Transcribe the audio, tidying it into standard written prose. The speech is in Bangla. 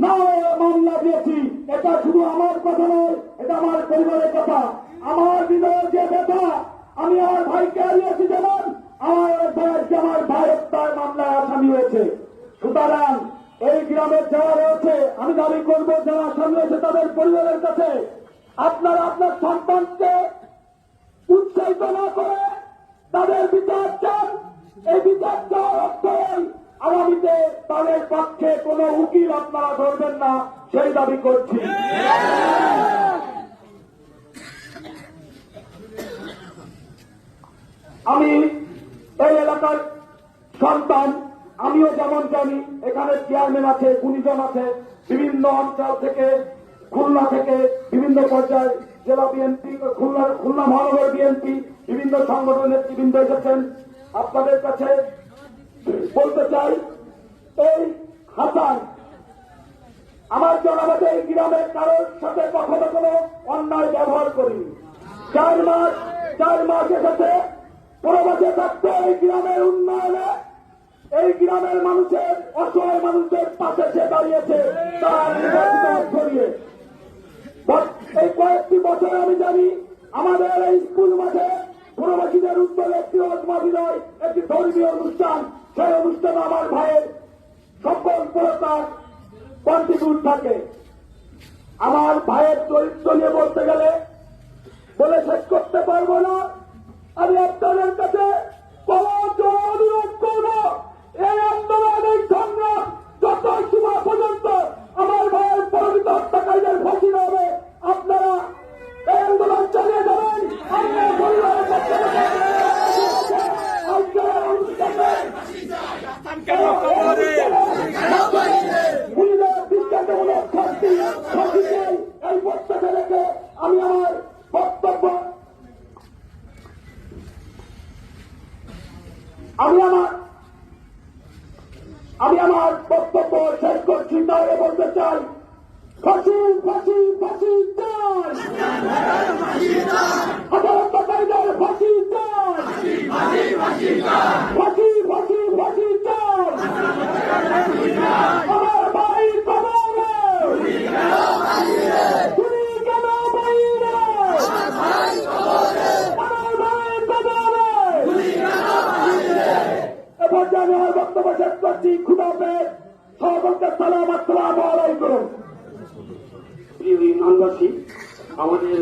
না মামলা দিয়েছি। এটা শুধু আমার কথা নয়, এটা আমার পরিবারের কথা। আমার হৃদয়ের যে ব্যথা, আমি আমার ভাইকে হারিয়েছি, যেমন আমার ভাই হত্যার মামলায় আসামি হয়েছে। সুতরাং এই গ্রামের যারা রয়েছে, আমি দাবি করব যারা আসামি হয়েছে তাদের পরিবারের কাছে, আপনারা আপনার সন্তানকে উৎসাহিত না করে তাদের বিচার চান। এই বিচার চাওয়ার অর্থ আগামীতে তাদের পক্ষে কোন উকিল আপনারা ধরবেন না, সেই দাবি করছি। আমি এই এলাকার সন্তান, আমিও যেমন জানি এখানে চেয়ারম্যান আছে, গুণীজন আছে, বিভিন্ন অঞ্চল থেকে, খুলনা থেকে বিভিন্ন পর্যায়ে জেলা বিএনপি, খুলনা মহানগর বিএনপি, বিভিন্ন সংগঠনের নেতৃবৃন্দ এসেছেন। আপনাদের কাছে বলতে চাই, এই হাসান আমার জনমতে এই গ্রামের কারোর সাথে কখনো কোনো অন্যায় ব্যবহার করিনি। 4 মাস এসেছে, প্রবাসে থাকতে এই গ্রামের উন্নয়নে, এই গ্রামের মানুষের, অসহায় মানুষের পাশে সে দাঁড়িয়েছে তার নির্বাচিত করিয়ে। এই কয়েকটি বছর আমি জানি আমাদের এই স্কুল মাঠে প্রবাসীদের উদ্যোগে একটি মাহফিলয় একটি ধর্মীয় অনুষ্ঠান, সেই অনুষ্ঠানে আমার ভাইয়ের সকল প্রকার কন্ট্রিবিউট থাকে। আমার ভাইয়ের চরিত্র নিয়ে বলতে গেলে বলে শেষ করতে পারবো না। আমি আপনাদের কাছে অনুরোধ করব, এই আন্দোলনের সংগ্রাম যত সীমা পর্যন্ত আমার ভাইয়ের পরিচিত হত্যাকারীদের ফাঁসি না হবে, আপনারা এই আন্দোলন চালিয়ে যাবেন। আমরা পরিবারের পক্ষে এই প্রত্যাশা রেখে আমি আমার বক্তব্য শেষ করছি। তাহলে বলতে চাই, ফাঁসি ফাঁসি ফাঁসি চাই, হত্যাকারীদের ফাঁসি চাই, ফাঁসি ফাঁসি ফাঁসি চাই। আমার ভাই কবরে তুমি কেন বাইরে, আমার ভাই কবরে এবার আমি আমার বক্তব্য শেষ করছি। খুদা হাফেজ, সকলকে সালাম, আসসালামু আলাইকুম। প্রিয় ইমানবাসী, আমাদের